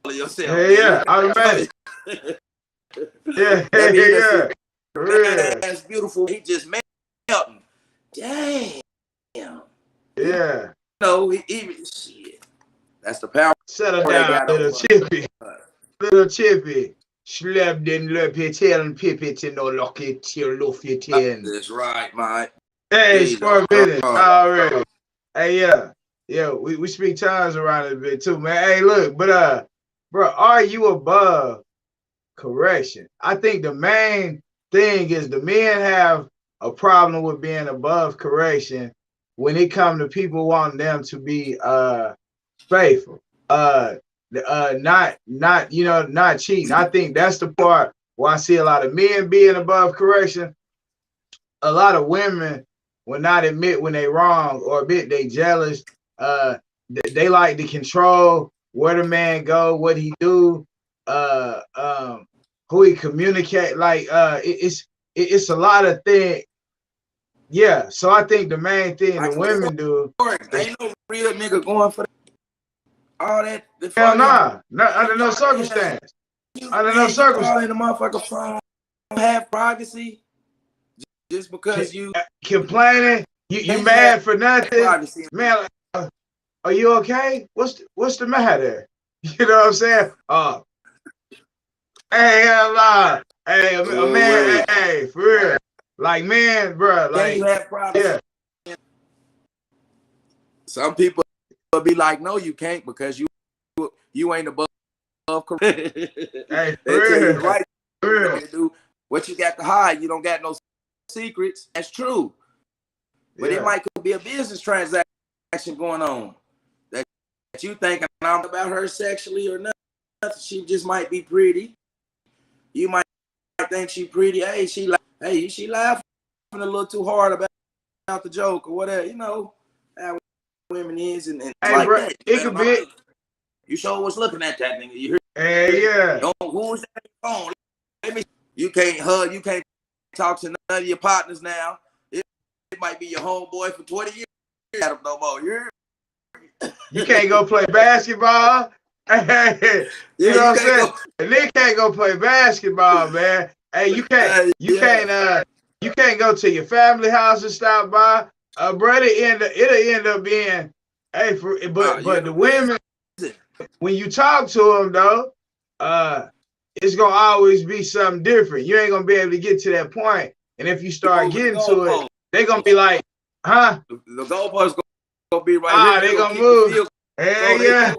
Yourself. Automatic. That's beautiful. He just melting. Damn. Yeah. No, even shit. That's the power. Settle down, little chippy. Little chippy. Slap den löpeten pipit no locket till lofiten. That's right, mate. Hey, for a minute. Already. Hey, yeah, we speak tongues around it a bit too, man. Hey, look, but bro, are you above correction? I think the main thing is the men have a problem with being above correction when it comes to people wanting them to be faithful, not cheating. I think that's the part where I see a lot of men being above correction. A lot of women will not admit when they wrong or admit they jealous. They like to control where the man go, what he do, who he communicate. Like it's a lot of things. Yeah, so I think the main thing the women do. Ain't no real nigga going for that. all that. The Hell fucking, nah. Under no circumstance. Under no man, you circumstance. calling the motherfucker phone have privacy just because you Complaining, you mad for nothing, man. Are you okay? What's the matter? You know what I'm saying? Hey, hell nah. Hey, a man, hey, for real. Like, man, bro, like, you have privacy? Yeah. Some people will be like, no, you can't because you ain't above correct. Hey, They tell you the right thing to do. What you got to hide, you don't got no secrets. That's true. But it might be a business transaction going on that you thinking I'm about her sexually or nothing. She just might be pretty. You might think she pretty. Hey, she laughing a little too hard about the joke or whatever. You know how women is and hey, like bro, that. it could be. You sure was looking at that nigga. You hear? Hey, yeah. Who was that phone? You can't hug. You can't talk to none of your partners now. It might be your homeboy for 20 years. You got him no more. You can't go play basketball. You know what I'm saying? And they can't go play basketball, man. Hey, you can't go to your family house and stop by. Bro, it'll end up being, hey, but the women, when you talk to them though, it's gonna always be something different. You ain't gonna be able to get to that point. And if you start getting to it, they're gonna be like, huh? The goalpost gonna be right here. They gonna move. Hey, yeah,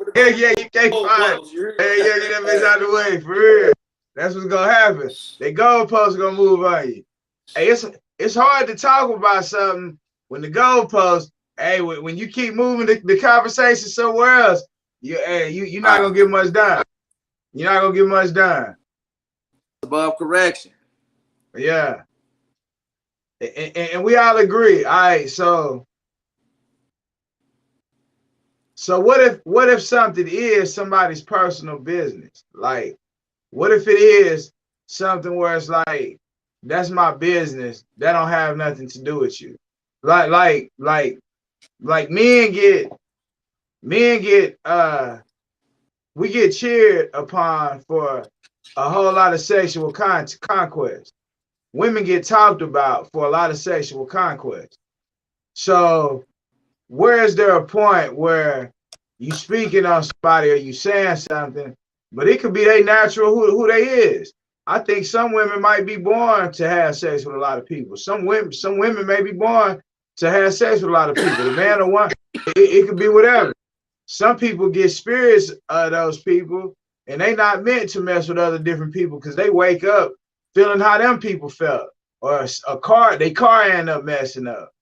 you can't find. Hey, yeah, get that bitch out the way, for real. That's what's gonna happen. The goalposts gonna move on you. Hey, it's hard to talk about something when the goalposts. Hey, when you keep moving the conversation somewhere else, you're not gonna get much done. You're not gonna get much done. Above correction. Yeah. And we all agree. All right, so what if something is somebody's personal business? Like, what if it is something where it's like, that's my business, that don't have nothing to do with you? Like men get we get cheered upon for a whole lot of sexual conquest. Women get talked about for a lot of sexual conquest. So where is there a point where you speaking on somebody or you saying something, but it could be they natural who they is? I think some women might be born to have sex with a lot of people. Some women may be born to have sex with a lot of people. The man or one, it could be whatever. Some people get spirits of those people, and they not meant to mess with other different people because they wake up feeling how them people felt, or they car end up messing up.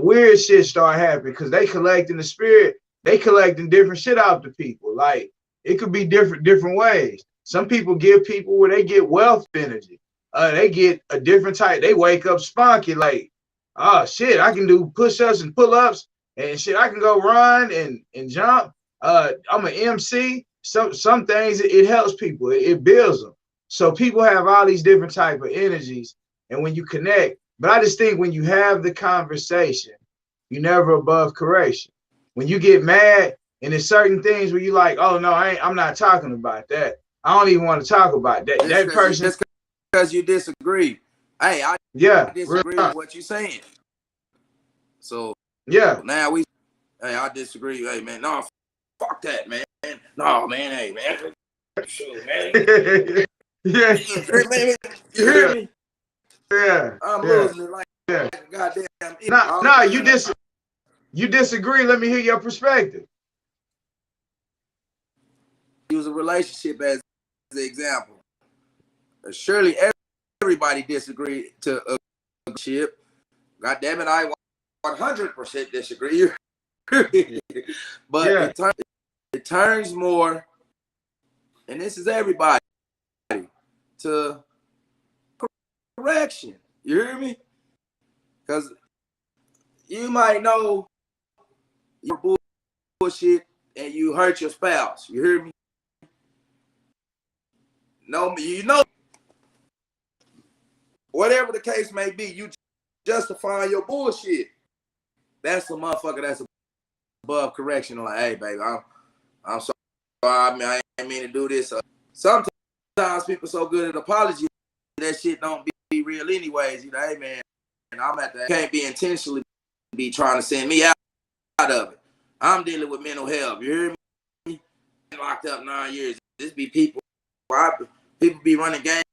Weird shit start happening because they collecting the spirit. They collecting different shit out the people. Like, it could be different ways. Some people give people where they get wealth energy. They get a different type. They wake up spunky like, oh shit, I can do push-ups and pull-ups and shit. I can go run and jump. I'm an MC. Some things it helps people. It builds them. So people have all these different type of energies, and when you connect, but I just think when you have the conversation, you're never above correction. When you get mad and there's certain things where you like, oh no, I'm not talking about that. I don't even want to talk about that. That person, just because you disagree. Hey, I disagree with what you're saying. So yeah, now I disagree. Hey man, no, fuck that, man. No, man, hey man. Shoot, man. Yeah. You hear me? Yeah. I'm losing it like goddamn. No, you disagree. Let me hear your perspective. Use a relationship as the example. Surely everybody disagree to a relationship. God damn it, I 100% disagree. But it turns more, and this is everybody, to correction. You hear me? Because you might know you're bullshit and you hurt your spouse. You hear me? No, you know, whatever the case may be, you justify your bullshit. That's a motherfucker that's above correction. Like, hey, baby, I'm sorry. I mean, I ain't mean to do this. Sometimes people so good at apology, that shit don't be real anyways. You know, hey man, I'm at that. Can't be intentionally be trying to send me out of it. I'm dealing with mental health. You hear me? Locked up 9 years. This be people. People be running game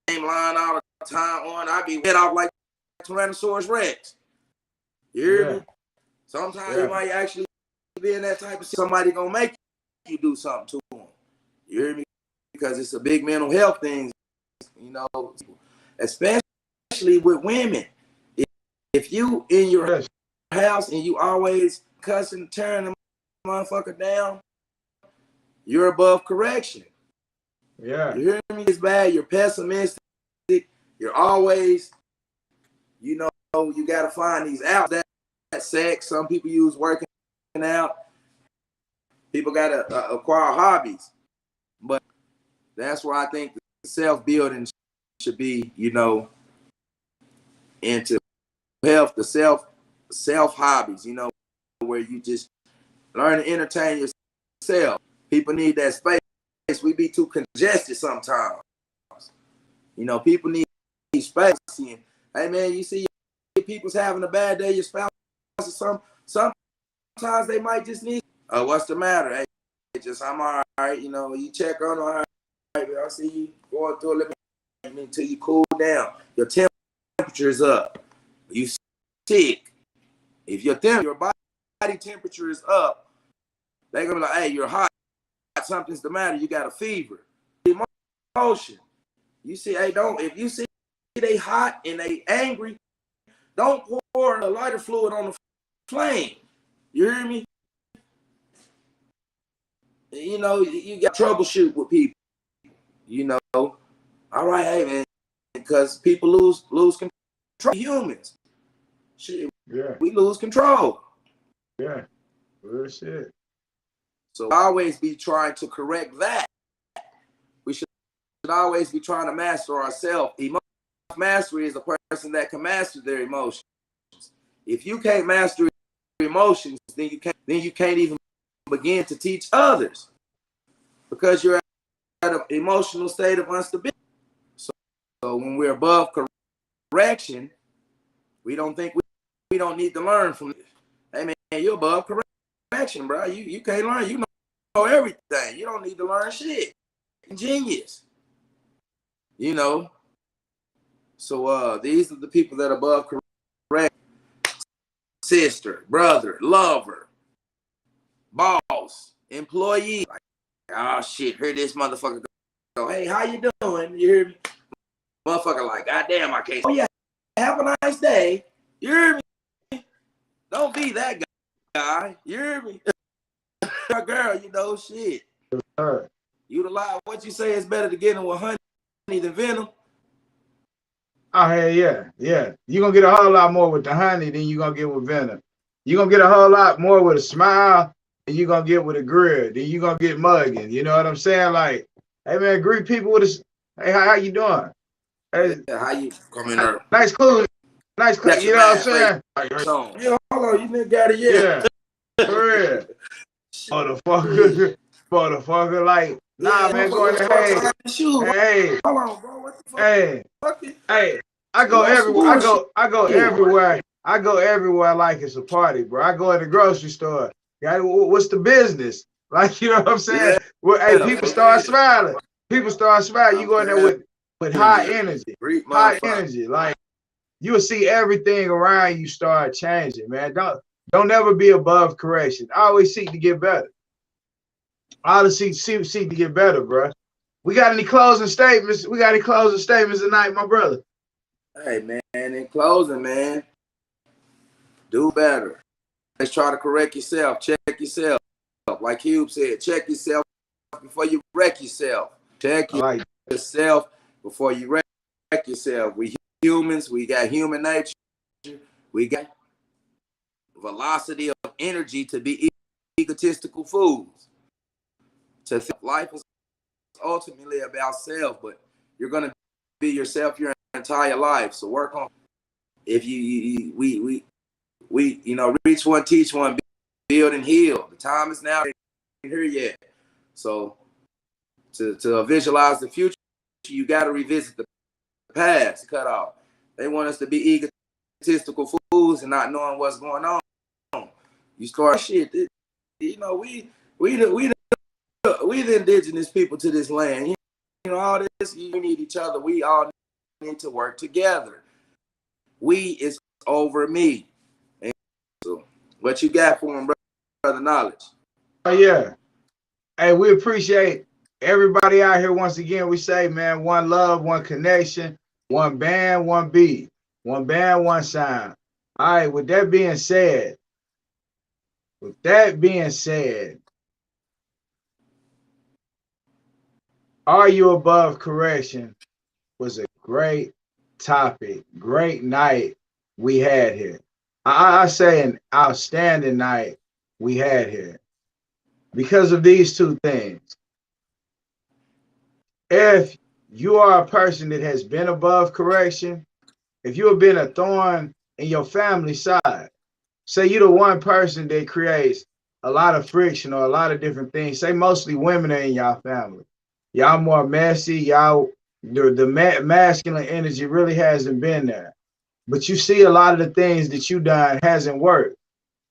line all the time on. I be head off like Tyrannosaurus Rex. You hear me? Sometimes you might actually be in that type of somebody gonna make you do something to them. You hear me? Because it's a big mental health thing, you know, especially with women. If you in your house and you always cussing, tearing the motherfucker down, you're above correction. Yeah. You hear me? It's bad. You're pessimistic. You're always, you know, you got to find these outs. That sex. Some people use working out. People got to acquire hobbies. But that's where I think the self-building should be, you know, into health, the self hobbies, you know, where you just learn to entertain yourself. People need that space. We be too congested sometimes. You know, people need space. And, hey man, you see your people's having a bad day, your spouse or sometimes they might just need, what's the matter? Hey, just I'm all right, you know, you check on all right, I see you going through a little bit until you cool down. Your temperature is up. You sick. If your body temperature is up, they're gonna be like, hey, you're hot. Something's the matter. You got a fever. Emotion. You see, hey, if you see they hot and they angry, don't pour a lighter fluid on the flame. You hear me? You know, you got troubleshoot with people. You know, all right, hey man, because people lose control. Humans, shit, we lose control. Yeah, real shit. So always be trying to correct that. We should always be trying to master ourselves. Emotional mastery is a person that can master their emotions. If you can't master emotions, then you can't even begin to teach others because you're at an emotional state of instability. So when we're above correction, we don't think we don't need to learn from this. Hey man, you're above correction, bro. You can't learn. You know everything. You don't need to learn shit. Genius. You know. So these are the people that are above correction. Sister, brother, lover, boss, employee. Like, oh shit, hear this motherfucker go, hey, how you doing? You hear me? Motherfucker like, goddamn, I can't. Oh yeah, have a nice day. You hear me? Don't be that guy. You hear me? Girl, you know shit. Utilize what you say is better to get in with honey than venom. Oh hell yeah. You're gonna get a whole lot more with the honey than you're gonna get with venom. You're gonna get a whole lot more with a smile than you're gonna get with a grill. Then you're gonna get mugging. You know what I'm saying? Like, hey man, greet people with a hey, how you doing? Hey, yeah, how you coming up? Nice clothes. Nice clothes. You know what I'm saying? Yeah, hold on, you nigga got it yet. Yeah, for real. Motherfucker, like, nah, man, go in there. Hey, hold on, bro. What the fuck? Hey, I go everywhere. I go everywhere. I go everywhere like it's a party, bro. I go in the grocery store. What's the business? Like, you know what I'm saying? Yeah. Well, hey, people start smiling. People start smiling. You go in there with high energy. High energy. Like, you'll see everything around you start changing, man. Don't ever be above correction. Always seek to get better. Always seek to get better, bro. We got any closing statements? We got any closing statements tonight, my brother? Hey, man, in closing, man, do better. Let's try to correct yourself. Check yourself. Like Hugh said, check yourself before you wreck yourself. Check yourself before you wreck yourself. We humans, we got human nature. We got velocity of energy to be egotistical fools. To think life is ultimately about self, but you're going to be yourself your entire life. So work on. If we you know, reach one, teach one, build and heal. The time is now. here yet. So to visualize the future, you got to revisit the past. Cut off. They want us to be egotistical fools and not knowing what's going on. You start shit. You know, we the indigenous people to this land. You know, all this, you need each other. We all need to work together. We is over me. And so what you got for him, brother Knowledge? Oh, yeah. Hey, we appreciate everybody out here. Once again, we say, man, one love, one connection, one band, one beat, one band, one sound. All right, with that being said, Are You Above Correction was a great topic, great night we had here. I say an outstanding night we had here because of these two things. If you are a person that has been above correction, if you have been a thorn in your family side, say you're the one person that creates a lot of friction or a lot of different things, say mostly women are in y'all family. Y'all more messy, y'all, the masculine energy really hasn't been there. But you see a lot of the things that you done hasn't worked.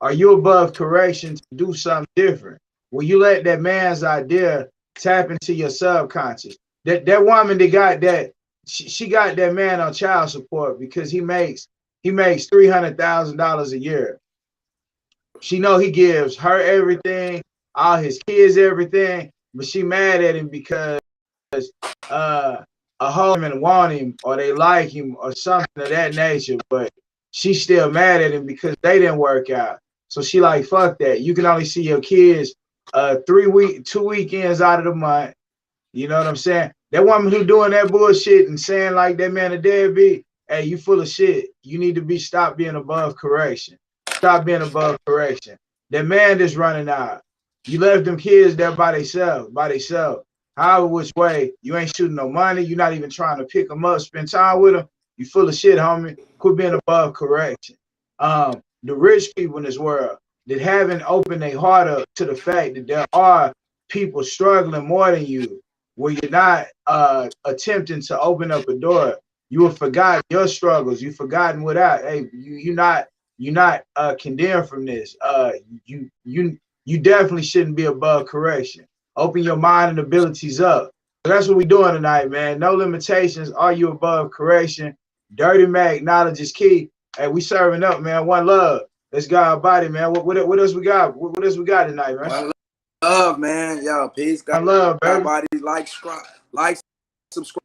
Are you above correction to do something different? Will you let that man's idea tap into your subconscious? That woman that got that, she got that man on child support because he makes $300,000 a year. She know he gives her everything, all his kids everything, but she mad at him because a whole woman want him or they like him or something of that nature, but she's still mad at him because they didn't work out. So she like, fuck that. You can only see your kids 2 weekends out of the month. You know what I'm saying? That woman who doing that bullshit and saying like that man a deadbeat, hey, you full of shit. You need to stop being above correction. Stop being above correction. That man that's running out. You left them kids there by themselves. However which way, you ain't shooting no money. You're not even trying to pick them up, spend time with them. You full of shit, homie. Quit being above correction. The rich people in this world that haven't opened their heart up to the fact that there are people struggling more than you, where you're not attempting to open up a door. You have forgotten your struggles. You've forgotten without. Hey, you're not condemned from this. You definitely shouldn't be above correction. Open your mind and abilities up. So that's what we're doing tonight, man. No limitations. Are you above correction? Dirty Mac, knowledge is key. Hey, we serving up, man. One love. Let's go our body, man. What else we got? What else we got tonight, man? One love, man. Yo, peace. One love, baby. Everybody like, subscribe.